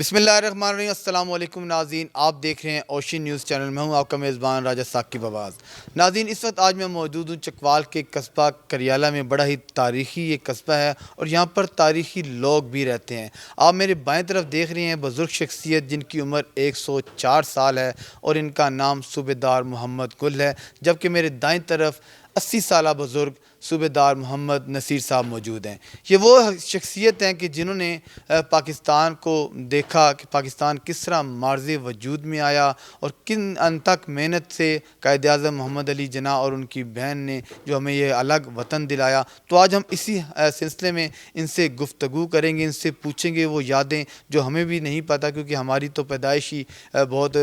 بسم اللہ الرحمن الرحیم۔ السلام علیکم ناظرین، آپ دیکھ رہے ہیں اوشین نیوز چینل۔ میں ہوں آپ کا میزبان راجہ ثاقب عباس۔ ناظرین، اس وقت آج میں موجود ہوں چکوال کے قصبہ کریالہ میں۔ بڑا ہی تاریخی یہ قصبہ ہے اور یہاں پر تاریخی لوگ بھی رہتے ہیں۔ آپ میرے بائیں طرف دیکھ رہے ہیں بزرگ شخصیت جن کی عمر 104 سال ہے اور ان کا نام صوبیدار محمد گل ہے، جبکہ میرے دائیں طرف 80 سالہ بزرگ صوبیدار محمد نصیر صاحب موجود ہیں۔ یہ وہ شخصیت ہیں کہ جنہوں نے پاکستان کو دیکھا کہ پاکستان کس طرح معرض وجود میں آیا اور کن ان تک محنت سے قائد اعظم محمد علی جناح اور ان کی بہن نے جو ہمیں یہ الگ وطن دلایا۔ تو آج ہم اسی سلسلے میں ان سے گفتگو کریں گے، ان سے پوچھیں گے وہ یادیں جو ہمیں بھی نہیں پتہ، کیونکہ ہماری تو پیدائش ہی بہت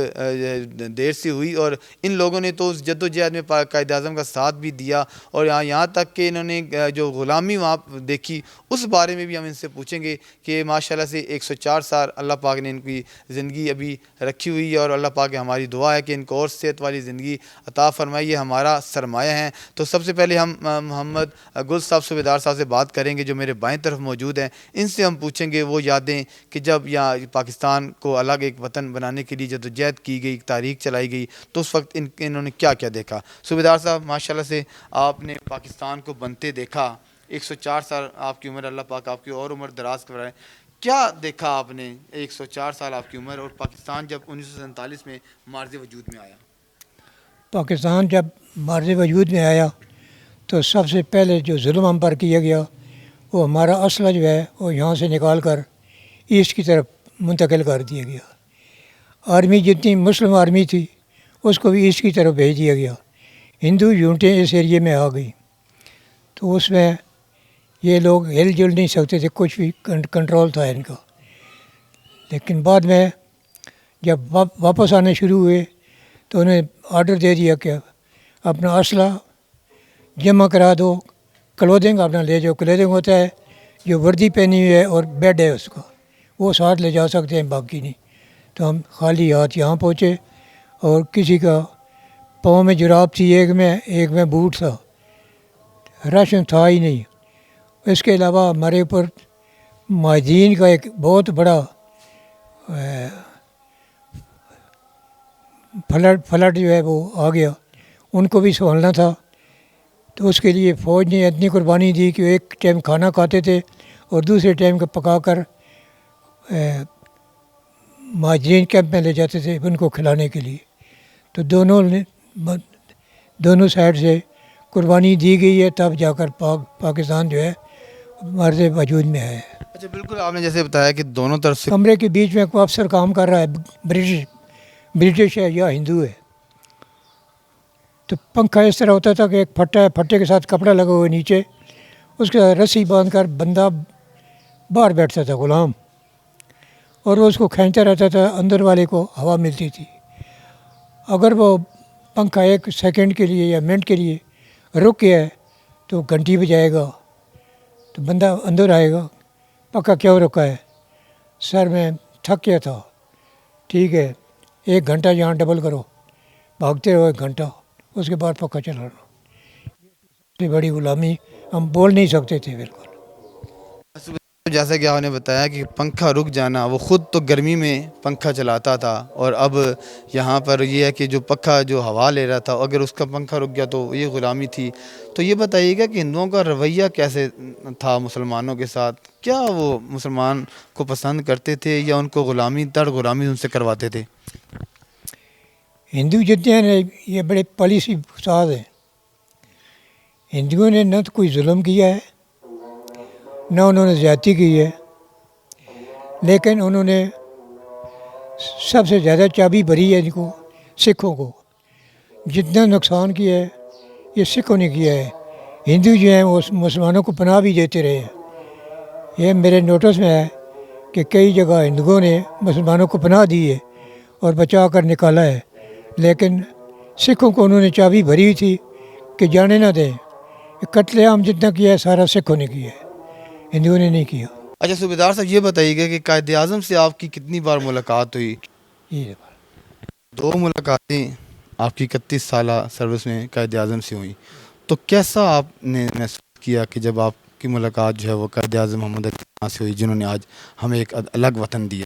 دیر سے ہوئی، اور ان لوگوں نے تو اس جد و جہد میں قائد اعظم کا ساتھ بھی دیا، اور یہاں تک کہ انہوں نے جو غلامی وہاں دیکھی اس بارے میں بھی ہم ان سے پوچھیں گے کہ ماشاءاللہ سے 104 سال اللہ پاک نے ان کی زندگی ابھی رکھی ہوئی ہے، اور اللہ پاک ہماری دعا ہے کہ ان کو اور صحت والی زندگی عطا فرمائے، یہ ہمارا سرمایہ ہیں۔ تو سب سے پہلے ہم محمد گل صاحب صوبیدار صاحب سے بات کریں گے جو میرے بائیں طرف موجود ہیں۔ ان سے ہم پوچھیں گے وہ یادیں کہ جب یہاں پاکستان کو الگ ایک وطن بنانے کے لیے جدوجہد کی گئی، تاریخ چلائی گئی، تو اس وقت انہوں نے کیا کیا دیکھا۔ صوبیدار صاحب، ماشاءاللہ سے آپ نے پاکستان کو بنتے دیکھا، 104 سال آپ کی عمر، اللہ پاک آپ کی اور عمر دراز کرائے۔ کیا دیکھا آپ نے؟ 104 سال آپ کی عمر، اور پاکستان جب 1947 میں معرض وجود میں آیا۔ پاکستان جب معرض وجود میں آیا تو سب سے پہلے جو ظلم ہم پر کیا گیا وہ ہمارا اسلحہ جو ہے وہ یہاں سے نکال کر ایسٹ کی طرف منتقل کر دیا گیا۔ آرمی جتنی مسلم آرمی تھی اس کو بھی ایسٹ کی طرف بھیج دیا گیا۔ ہندو یونٹیں اس ایریے میں آ گئی تو اس میں یہ لوگ ہل جل نہیں سکتے تھے، کچھ بھی کنٹرول تھا ان کا۔ لیکن بعد میں جب واپس آنے شروع ہوئے تو انہیں آرڈر دے دیا کہ اپنا اسلحہ جمع کرا دو، کلودنگ اپنا لے جاؤ۔ کلودنگ ہوتا ہے جو وردی پہنی ہوئی ہے اور بیڈ ہے اس کا، وہ ساتھ لے جا سکتے ہیں، باقی نہیں۔ تو ہم خالی ہاتھ یہاں پہنچے، اور کسی کا پاؤں میں جراب تھی، ایک میں بوٹ تھا، راشن تھا ہی نہیں۔ اس کے علاوہ ہمارے اوپر مہاجرین کا ایک بہت بڑا فلڈ جو ہے وہ آ گیا، ان کو بھی سنبھالنا تھا۔ تو اس کے لیے فوج نے اتنی قربانی دی کہ ایک ٹائم کھانا کھاتے تھے اور دوسرے ٹائم کا پکا کر مہاجرین کیمپ میں لے جاتے تھے ان کو کھلانے کے لیے۔ تو دونوں سائڈ سے قربانی دی گئی ہے، تب جا کر پاکستان جو ہے معرض وجود میں ہے۔ اچھا، بالکل آپ نے جیسے بتایا کہ دونوں طرف سے کمرے کے بیچ میں کوئی افسر کام کر رہا ہے، برٹش ہے یا ہندو ہے، تو پنکھا اس طرح ہوتا تھا کہ ایک پھٹا ہے، پھٹے کے ساتھ کپڑا لگا ہوا نیچے، اس کے ساتھ رسی باندھ کر بندہ باہر بیٹھتا تھا غلام، اور وہ اس کو کھینچتا رہتا تھا، اندر والے کو ہوا ملتی تھی۔ اگر وہ پنکھا ایک سیکنڈ کے لیے یا منٹ کے لیے رک گیا ہے تو گھنٹی بجائے گا، تو بندہ اندر آئے گا، پکا کیوں رکا ہے؟ سر میں تھک گیا تھا۔ ٹھیک ہے، 1 گھنٹہ یہاں ڈبل کرو، بھاگتے رہو 1 گھنٹہ، اس کے بعد پکا چلانا۔ سب سے بڑی غلامی، ہم بول نہیں سکتے تھے بالکل۔ جیسا کہ آپ نے بتایا کہ پنکھا رک جانا، وہ خود تو گرمی میں پنکھا چلاتا تھا، اور اب یہاں پر یہ ہے کہ جو پنکھا جو ہوا لے رہا تھا، اگر اس کا پنکھا رک گیا تو یہ غلامی تھی۔ تو یہ بتائیے گا کہ ہندوؤں کا رویہ کیسے تھا مسلمانوں کے ساتھ؟ کیا وہ مسلمان کو پسند کرتے تھے یا ان کو غلامی ان سے کرواتے تھے؟ ہندو جتنے ہیں یہ بڑے پالیسی فساد ہیں۔ ہندوؤں نے نہ تو کوئی ظلم کیا ہے، نہ انہوں نے زیادتی کی ہے، لیکن انہوں نے سب سے زیادہ چابی بھری ہے ان کو، سکھوں کو۔ جتنا نقصان کیا ہے یہ سکھوں نے کیا ہے۔ ہندو جو ہیں وہ مسلمانوں کو پناہ بھی دیتے رہے ہیں۔ یہ میرے نوٹس میں ہے کہ کئی جگہ ہندوؤں نے مسلمانوں کو پناہ دی ہے اور بچا کر نکالا ہے، لیکن سکھوں کو انہوں نے چابی بھری ہوئی تھی کہ جانے نہ دیں۔ قتل عام جتنا کیا ہے سارا سکھوں نے کیا ہے، ہندوؤں نے نہیں کیا۔ اچھا صوبیدار صاحب، یہ بتائیے گا کہ قائد اعظم سے آپ کی کتنی بار ملاقات ہوئی؟ یہ 2 ملاقاتیں آپ کی 31 سالہ سروس میں قائد اعظم سے ہوئیں، تو کیسا آپ نے محسوس کیا کہ جب آپ کی ملاقات جو ہے وہ قائد اعظم محمد علی جناح سے ہوئی، جنہوں نے آج ہمیں ایک الگ وطن دیا؟